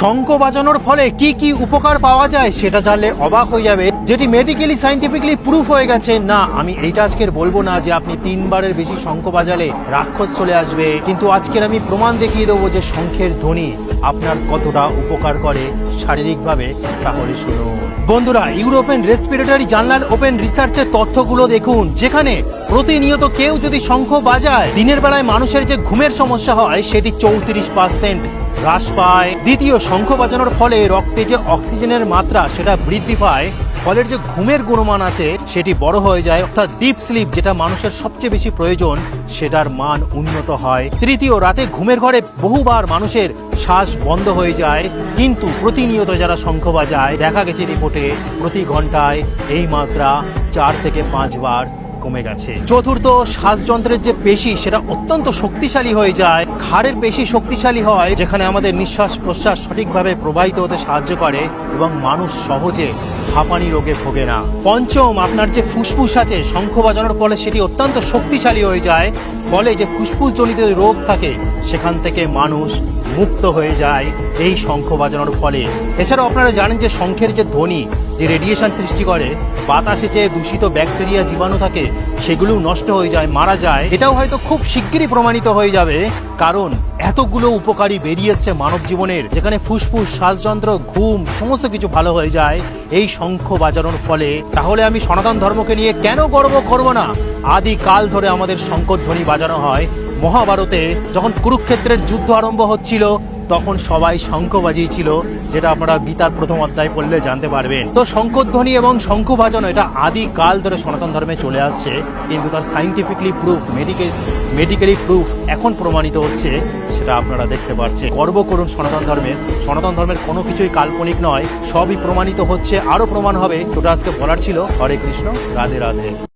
শঙ্খ বাজানোর ফলে কি কি উপকার পাওয়া যায় সেটা জানলে অবাক হয়ে যাবে, যেটি মেডিকেলি সাইন্টিফিকলি প্রুফ হয়ে গেছে। না, আমি এইটা আজকের বলবো না যে আপনি 3বারের বেশি শঙ্খ বাজালে রাক্ষস চলে আসবে, কিন্তু আজকের আমি প্রমাণ দেখিয়ে দেবো যে শঙ্খের ধ্বনি আপনার কতটা উপকার করে শারীরিকভাবে। তাহলে শুনুন বন্ধুরা, ইউরোপিয়ান রেসপিরেটরি জার্নাল ওপেন রিসার্চের তথ্যগুলো দেখুন, যেখানে প্রতিনিয়ত কেউ যদি শঙ্খ বাজায় দিনের বেলায় মানুষের যে ঘুমের সমস্যা হয় সেটি 34% হ্রাস পায়। দ্বিতীয়, শঙ্খ বাজানোর ফলে রক্তে যে অক্সিজেনের মাত্রা সেটা বৃদ্ধি পায়, ফলের যে ঘুমের গুণমান আছে সেটি বড় হয়ে যায়, অর্থাৎ ডিপ স্লিপ যেটা মানুষের সবচেয়ে বেশি প্রয়োজন সেটার মান উন্নত হয়। তৃতীয়, রাতে ঘুমের ঘরে বহুবার মানুষের শ্বাস বন্ধ হয়ে যায়, কিন্তু প্রতিনিয়ত যারা শঙ্খ বাজায় দেখা গেছে রিপোর্টে প্রতি ঘন্টায় এই মাত্রা 4 থেকে 5 বার কমে গেছে। চতুর্থ, শ্বাসযন্ত্রের যে পেশি সেটা অত্যন্ত শক্তিশালী হয়ে যায়, ঘাড়ের পেশি শক্তিশালী হয়, যেখানে আমাদের নিঃশ্বাস প্রশ্বাস সঠিকভাবে প্রবাহিত হতে সাহায্য করে এবং মানুষ সহজে হাঁপানি রোগে ভোগে না। পঞ্চম, আপনার যে ফুসফুস আছে শঙ্খ বাজানোর ফলে সেটি অত্যন্ত শক্তিশালী হয়ে যায়, ফলে যে ফুসফুস জনিত রোগ থাকে সেখান থেকে মানুষ মুক্ত হয়ে যায় এই শঙ্খ বাজানোর ফলে। এছাড়াও আপনারা জানেন যে শঙ্খের যে ধ্বনি যে রেডিয়েশন সৃষ্টি করে, বাতাসে যে দূষিত ব্যাকটেরিয়া জীবাণু থাকে সেগুলো নষ্ট হয়ে যায়, মারা যায়। এটাও হয়তো খুব শিগগিরই প্রমাণিত হয়ে যাবে, কারণ এতগুলো উপকারী বেরিয়ে এসছে মানব জীবনের, যেখানে ফুসফুস, শ্বাসযন্ত্র, ঘুম সমস্ত কিছু ভালো হয়ে যায় এই শঙ্খ বাজানোর ফলে। তাহলে আমি সনাতন ধর্মকে নিয়ে কেন গর্ব করব না? আদিকাল ধরে আমাদের শঙ্খধ্বনি বাজানো হয়। মহাভারতে যখন কুরুক্ষেত্রের যুদ্ধ আরম্ভ হচ্ছিল তখন সবাই শঙ্খ বাজিয়েছিল, যেটা আপনারা গীতার প্রথম অধ্যায় পড়লে জানতে পারবেন। তো শঙ্খধ্বনি এবং শঙ্খ বাজানো এটা আদিকাল ধরে সনাতন ধর্মে চলে আসছে, কিন্তু তার সাইন্টিফিকলি প্রুফ, মেডিকেলি প্রুফ এখন প্রমাণিত হচ্ছে, সেটা আপনারা দেখতে পাচ্ছেন। গর্ব করুন সনাতন ধর্মের। সনাতন ধর্মের কোনো কিছুই কাল্পনিক নয়, সবই প্রমাণিত হচ্ছে, আরো প্রমাণ হবে। তোটা আজকে বলার ছিল। হরে কৃষ্ণ, রাধে রাধে।